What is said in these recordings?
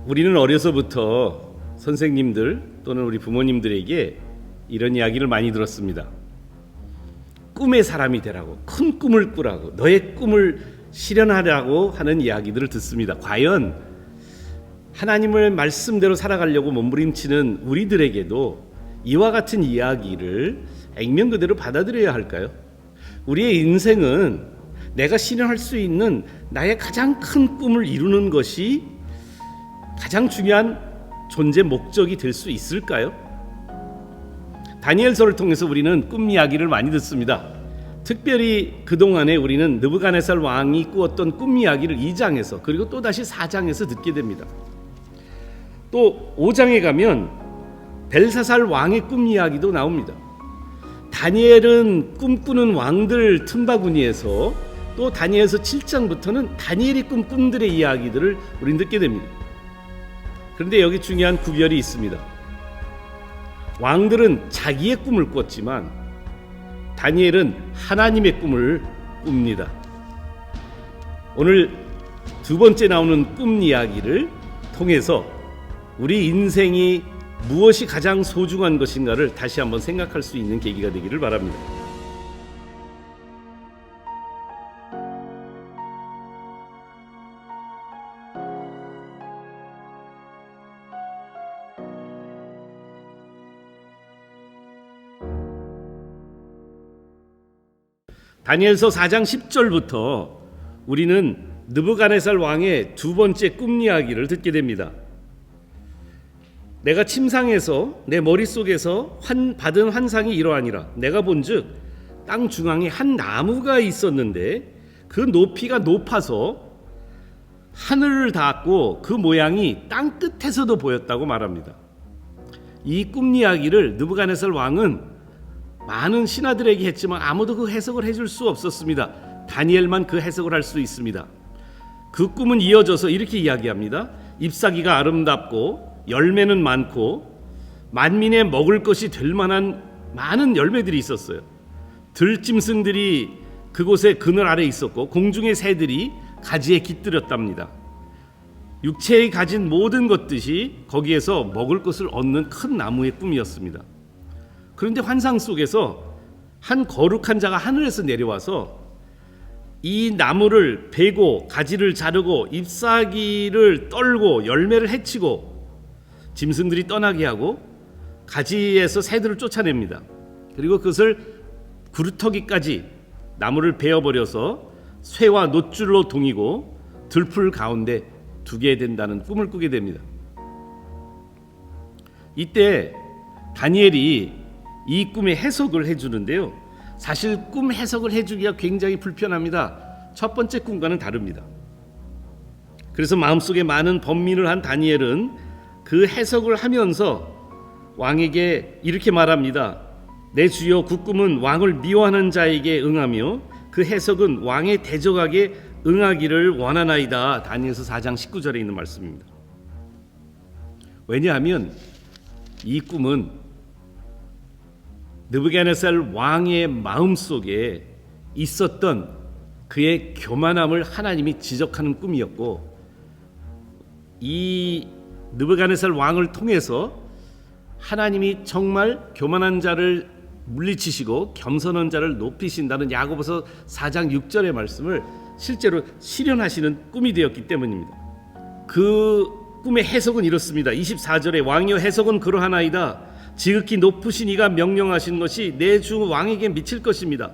우리는 어려서부터 선생님들 또는 우리 부모님들에게 이런 이야기를 많이 들었습니다. 꿈의 사람이 되라고, 큰 꿈을 꾸라고, 너의 꿈을 실현하라고 하는 이야기들을 듣습니다. 과연 하나님의 말씀대로 살아가려고 몸부림치는 우리들에게도 이와 같은 이야기를 액면 그대로 받아들여야 할까요? 우리의 인생은 내가 실현할 수 있는 나의 가장 큰 꿈을 이루는 것이 가장 중요한 존재 목적이 될 수 있을까요? 다니엘서를 통해서 우리는 꿈 이야기를 많이 듣습니다. 특별히 그동안에 우리는 느부갓네살 왕이 꾸었던 꿈 이야기를 2장에서 그리고 또다시 4장에서 듣게 됩니다. 또 5장에 가면 벨사살 왕의 꿈 이야기도 나옵니다. 다니엘은 꿈꾸는 왕들 틈바구니에서 또 다니엘서 7장부터는 다니엘이 꾼 꿈들의 이야기들을 우리는 듣게 됩니다. 그런데 여기 중요한 구별이 있습니다. 왕들은 자기의 꿈을 꿨지만 다니엘은 하나님의 꿈을 꿉니다. 오늘 두 번째 나오는 꿈 이야기를 통해서 우리 인생이 무엇이 가장 소중한 것인가를 다시 한번 생각할 수 있는 계기가 되기를 바랍니다. 다니엘서 4장 10절부터 우리는 느부갓네살 왕의 두 번째 꿈 이야기를 듣게 됩니다. 내가 침상에서 내 머릿속에서 받은 환상이 이러하니라. 내가 본즉 땅 중앙에 한 나무가 있었는데 그 높이가 높아서 하늘을 닿았고 그 모양이 땅 끝에서도 보였다고 말합니다. 이 꿈 이야기를 느부갓네살 왕은 많은 신하들에게 했지만 아무도 그 해석을 해줄 수 없었습니다. 다니엘만 그 해석을 할 수 있습니다. 그 꿈은 이어져서 이렇게 이야기합니다. 잎사귀가 아름답고 열매는 많고 만민의 먹을 것이 될 만한 많은 열매들이 있었어요. 들짐승들이 그곳에 그늘 아래 있었고 공중의 새들이 가지에 깃들였답니다. 육체에 가진 모든 것들이 거기에서 먹을 것을 얻는 큰 나무의 꿈이었습니다. 그런데 환상 속에서 한 거룩한 자가 하늘에서 내려와서 이 나무를 베고 가지를 자르고 잎사귀를 떨고 열매를 해치고 짐승들이 떠나게 하고 가지에서 새들을 쫓아냅니다. 그리고 그것을 구루터기까지 나무를 베어버려서 쇠와 놋줄로 동이고 들풀 가운데 두게 된다는 꿈을 꾸게 됩니다. 이때 다니엘이 이 꿈의 해석을 해주는데요. 사실 꿈 해석을 해주기가 굉장히 불편합니다. 첫 번째 꿈과는 다릅니다. 그래서 마음속에 많은 번민을 한 다니엘은 그 해석을 하면서 왕에게 이렇게 말합니다. 내 주여, 그 꿈은 왕을 미워하는 자에게 응하며 그 해석은 왕의 대적에게 응하기를 원하나이다. 다니엘서 4장 19절에 있는 말씀입니다. 왜냐하면 이 꿈은 느부갓네살 왕의 마음속에 있었던 그의 교만함을 하나님이 지적하는 꿈이었고, 이 느부갓네살 왕을 통해서 하나님이 정말 교만한 자를 물리치시고 겸손한 자를 높이신다는 야고보서 4장 6절의 말씀을 실제로 실현하시는 꿈이 되었기 때문입니다. 그 꿈의 해석은 이렇습니다. 24절에 왕이여, 해석은 그러하나이다. 지극히 높으신 이가 명령하신 것이 내 주 왕에게 미칠 것입니다.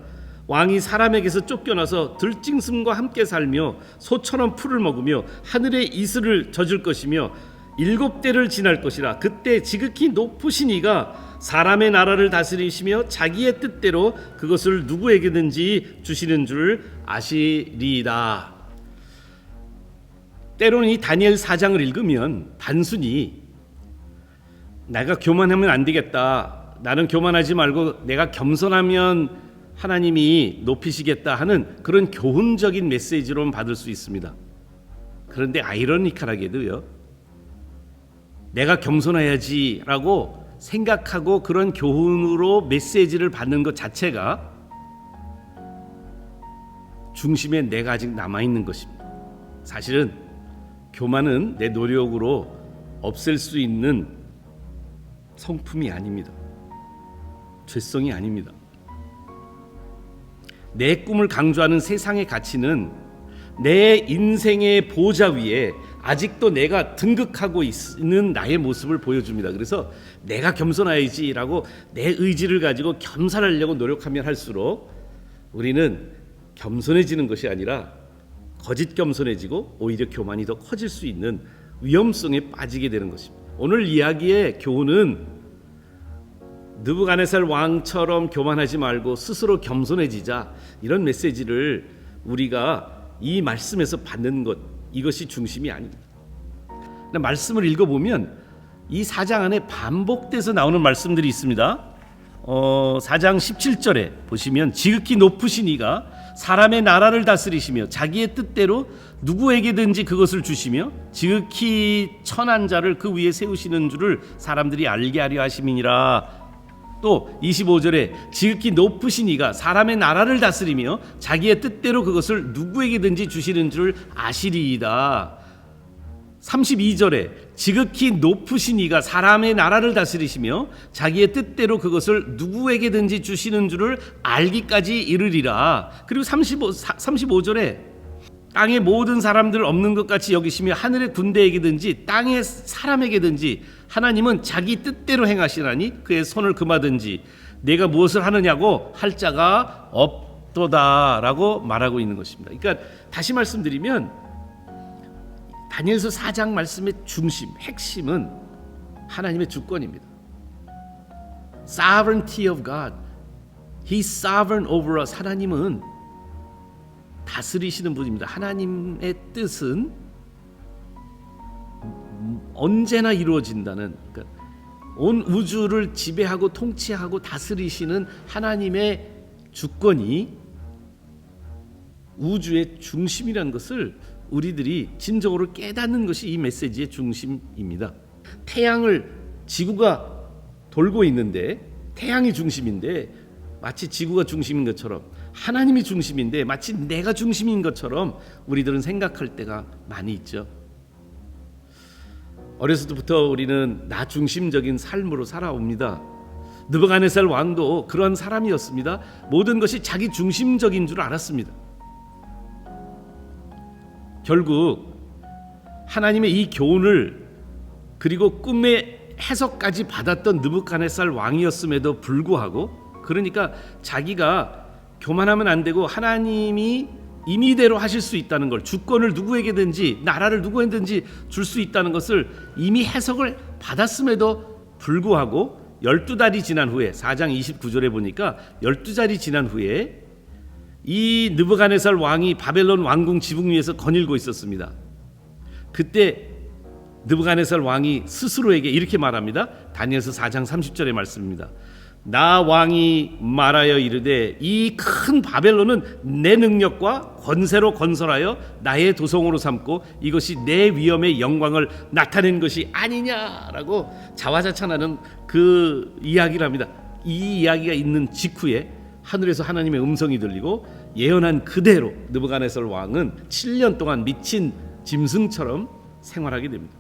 왕이 사람에게서 쫓겨나서 들짐승과 함께 살며 소처럼 풀을 먹으며 하늘의 이슬을 젖을 것이며 7대를 지날 것이라. 그때 지극히 높으신 이가 사람의 나라를 다스리시며 자기의 뜻대로 그것을 누구에게든지 주시는 줄 아시리이다. 때로는 이 다니엘 4장을 읽으면 단순히 내가 교만하면 안 되겠다, 나는 교만하지 말고 내가 겸손하면 하나님이 높이시겠다 하는 그런 교훈적인 메시지로만 받을 수 있습니다. 그런데 아이러니컬하게도요, 내가 겸손해야지라고 생각하고 그런 교훈으로 메시지를 받는 것 자체가 중심에 내가 아직 남아있는 것입니다. 사실은 교만은 내 노력으로 없앨 수 있는 성품이 아닙니다. 죄성이 아닙니다. 내 꿈을 강조하는 세상의 가치는 내 인생의 보좌 위에 아직도 내가 등극하고 있는 나의 모습을 보여줍니다. 그래서 내가 겸손해야지라고 내 의지를 가지고 겸손하려고 노력하면 할수록 우리는 겸손해지는 것이 아니라 거짓 겸손해지고 오히려 교만이 더 커질 수 있는 위험성에 빠지게 되는 것입니다. 오늘 이야기의 교훈은 느부갓네살 왕처럼 교만하지 말고 스스로 겸손해지자, 이런 메시지를 우리가 이 말씀에서 받는 것, 이것이 중심이 아닙니다. 말씀을 읽어보면 이 4장 안에 반복돼서 나오는 말씀들이 있습니다. 4장 17절에 보시면 지극히 높으신 이가 사람의 나라를 다스리시며 자기의 뜻대로 누구에게든지 그것을 주시며 지극히 천한 자를 그 위에 세우시는 줄을 사람들이 알게 하려 하심이니라. 또 25절에 지극히 높으신 이가 사람의 나라를 다스리며 자기의 뜻대로 그것을 누구에게든지 주시는 줄 아시리이다. 32절에 지극히 높으신 이가 사람의 나라를 다스리시며 자기의 뜻대로 그것을 누구에게든지 주시는 줄을 알기까지 이르리라. 그리고 35절에 땅의 모든 사람들 없는 것 같이 여기시며 하늘의 군대에게든지 땅의 사람에게든지 하나님은 자기 뜻대로 행하시나니 그의 손을 금하든지 내가 무엇을 하느냐고 할 자가 없도다라고 말하고 있는 것입니다. 그러니까 다시 말씀드리면 다니엘서 4장 말씀의 중심, 핵심은 하나님의 주권입니다. Sovereignty of God. He's sovereign over us. 하나님은 다스리시는 분입니다. 하나님의 뜻은 언제나 이루어진다는, 그러니까 온 우주를 지배하고 통치하고 다스리시는 하나님의 주권이 우주의 중심이라는 것을 우리들이 진정으로 깨닫는 것이 이 메시지의 중심입니다. 지구가 돌고 있는데 태양이 중심인데 마치 지구가 중심인 것처럼, 하나님이 중심인데 마치 내가 중심인 것처럼 우리들은 생각할 때가 많이 있죠. 어렸을 때부터 우리는 나 중심적인 삶으로 살아옵니다. 느부갓네살 왕도 그런 사람이었습니다. 모든 것이 자기 중심적인 줄 알았습니다. 결국 하나님의 이 교훈을 그리고 꿈의 해석까지 받았던 느부갓네살 왕이었음에도 불구하고, 그러니까 자기가 교만하면 안 되고 하나님이 임의대로 하실 수 있다는 걸, 주권을 누구에게든지 나라를 누구에게든지 줄 수 있다는 것을 이미 해석을 받았음에도 불구하고 12달이 지난 후에 4장 29절에 보니까 12달이 지난 후에 이 느부갓네살 왕이 바벨론 왕궁 지붕 위에서 거닐고 있었습니다. 그때 느부갓네살 왕이 스스로에게 이렇게 말합니다. 다니엘서 4장 30절의 말씀입니다. 나 왕이 말하여 이르되 이 큰 바벨론은 내 능력과 권세로 건설하여 나의 도성으로 삼고 이것이 내 위엄의 영광을 나타낸 것이 아니냐라고 자화자찬하는 그 이야기를 합니다. 이 이야기가 있는 직후에 하늘에서 하나님의 음성이 들리고 예언한 그대로 느부갓네살 왕은 7년 동안 미친 짐승처럼 생활하게 됩니다.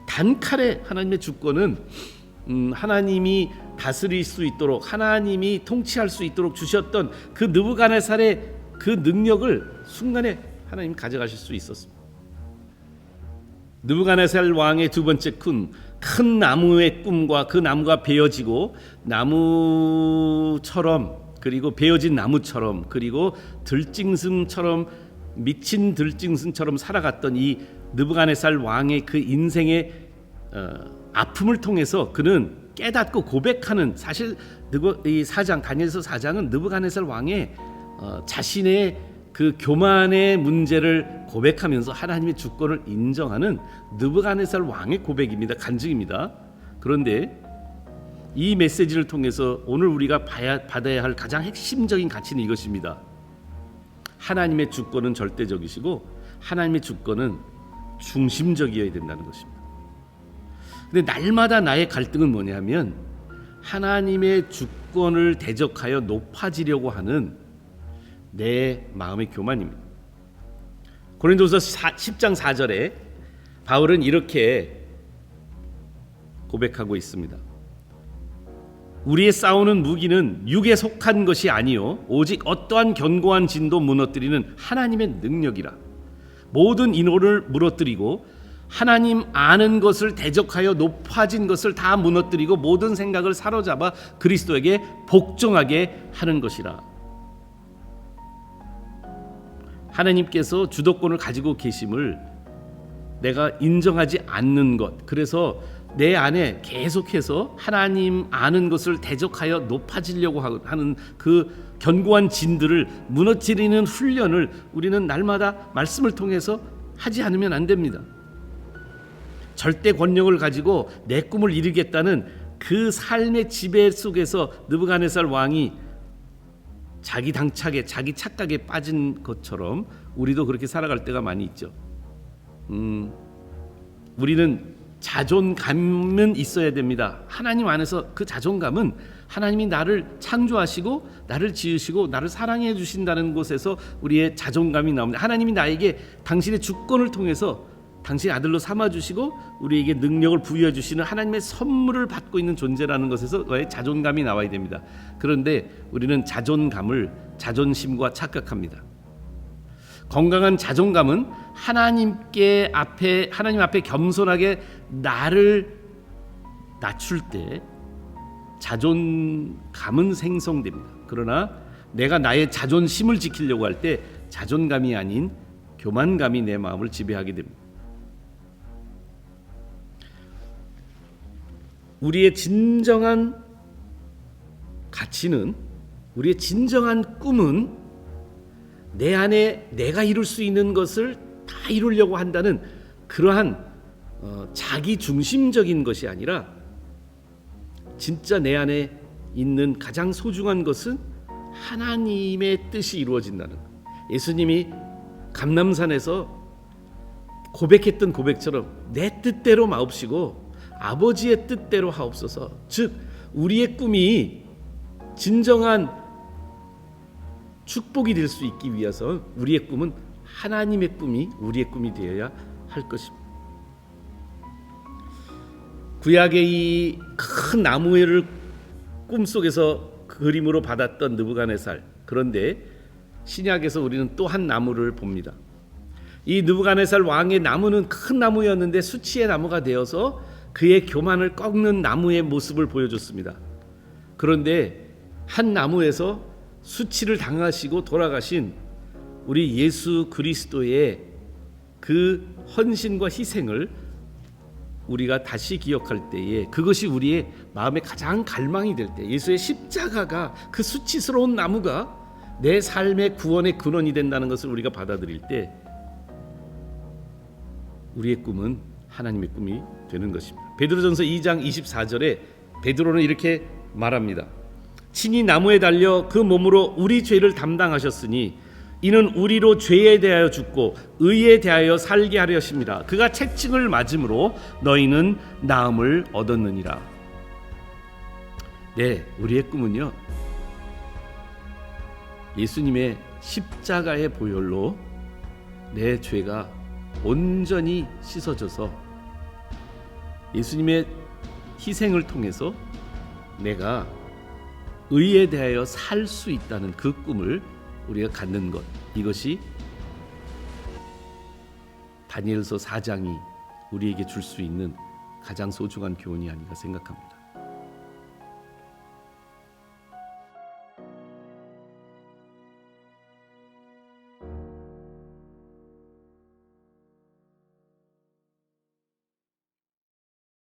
단칼에 하나님의 주권은 하나님이 다스릴 수 있도록, 하나님이 통치할 수 있도록 주셨던 그 느부갓네살의 그 능력을 순간에 하나님 가져가실 수 있었습니다. 느부갓네살 왕의 두 번째 큰 나무의 꿈과 그 나무가 베어지고 나무처럼, 그리고 베어진 나무처럼, 그리고 들짐승처럼, 미친 들짐승처럼 살아갔던 이 느부갓네살 왕의 그 인생의 아픔을 통해서 그는 깨닫고 고백하는, 사실 이 4장, 다니엘서 4장은 느부갓네살 왕의 자신의 그 교만의 문제를 고백하면서 하나님의 주권을 인정하는 느부갓네살 왕의 고백입니다. 간증입니다. 그런데 이 메시지를 통해서 오늘 우리가 받아야 할 가장 핵심적인 가치는 이것입니다. 하나님의 주권은 절대적이시고 하나님의 주권은 중심적이어야 된다는 것입니다. 근데 날마다 나의 갈등은 뭐냐면 하나님의 주권을 대적하여 높아지려고 하는 내 마음의 교만입니다. 고린도서 10장 4절에 바울은 이렇게 고백하고 있습니다. 우리의 싸우는 무기는 육에 속한 것이 아니요 오직 어떠한 견고한 진도 무너뜨리는 하나님의 능력이라. 모든 인호를 무너뜨리고 하나님 아는 것을 대적하여 높아진 것을 다 무너뜨리고 모든 생각을 사로잡아 그리스도에게 복종하게 하는 것이라. 하나님께서 주도권을 가지고 계심을 내가 인정하지 않는 것, 그래서 내 안에 계속해서 하나님 아는 것을 대적하여 높아지려고 하는 그 견고한 진들을 무너뜨리는 훈련을 우리는 날마다 말씀을 통해서 하지 않으면 안 됩니다. 절대 권력을 가지고 내 꿈을 이루겠다는 그 삶의 지배 속에서 느부갓네살 왕이 자기 당착에 자기 착각에 빠진 것처럼 우리도 그렇게 살아갈 때가 많이 있죠. 우리는 자존감은 있어야 됩니다. 하나님 안에서 그 자존감은 하나님이 나를 창조하시고 나를 지으시고 나를 사랑해 주신다는 곳에서 우리의 자존감이 나옵니다. 하나님이 나에게 당신의 주권을 통해서 당신의 아들로 삼아주시고 우리에게 능력을 부여해 주시는 하나님의 선물을 받고 있는 존재라는 것에서 너의 자존감이 나와야 됩니다. 그런데 우리는 자존감을 자존심과 착각합니다. 건강한 자존감은 하나님 앞에 겸손하게 나를 낮출 때 자존감은 생성됩니다. 그러나 내가 나의 자존심을 지키려고 할 때 자존감이 아닌 교만감이 내 마음을 지배하게 됩니다. 우리의 진정한 가치는, 우리의 진정한 꿈은 내 안에 내가 이룰 수 있는 것을 다 이루려고 한다는 그러한 자기 중심적인 것이 아니라 진짜 내 안에 있는 가장 소중한 것은 하나님의 뜻이 이루어진다는 것. 예수님이 감람산에서 고백했던 고백처럼 내 뜻대로 마옵시고 아버지의 뜻대로 하옵소서. 즉 우리의 꿈이 진정한 축복이 될 수 있기 위해서 우리의 꿈은 하나님의 꿈이 우리의 꿈이 되어야 할 것입니다. 구약의 이 큰 나무를 꿈속에서 그림으로 받았던 느부갓네살, 그런데 신약에서 우리는 또 한 나무를 봅니다. 이 느부갓네살 왕의 나무는 큰 나무였는데 수치의 나무가 되어서 그의 교만을 꺾는 나무의 모습을 보여줬습니다. 그런데 한 나무에서 수치를 당하시고 돌아가신 우리 예수 그리스도의 그 헌신과 희생을 우리가 다시 기억할 때에 그것이 우리의 마음의 가장 갈망이 될 때, 예수의 십자가가 그 수치스러운 나무가 내 삶의 구원의 근원이 된다는 것을 우리가 받아들일 때 우리의 꿈은 하나님의 꿈이 되는 것입니다. 베드로전서 2장 24절에 베드로는 이렇게 말합니다. 친히 나무에 달려 그 몸으로 우리 죄를 담당하셨으니 이는 우리로 죄에 대하여 죽고 의에 대하여 살게 하려 하십니다. 그가 채찍을 맞음으로 너희는 나음을 얻었느니라. 네, 우리의 꿈은요, 예수님의 십자가의 보혈로 내 죄가 온전히 씻어져서 예수님의 희생을 통해서 내가 의에 대하여 살 수 있다는 그 꿈을 우리가 갖는 것, 이것이 다니엘서 4장이 우리에게 줄 수 있는 가장 소중한 교훈이 아닌가 생각합니다.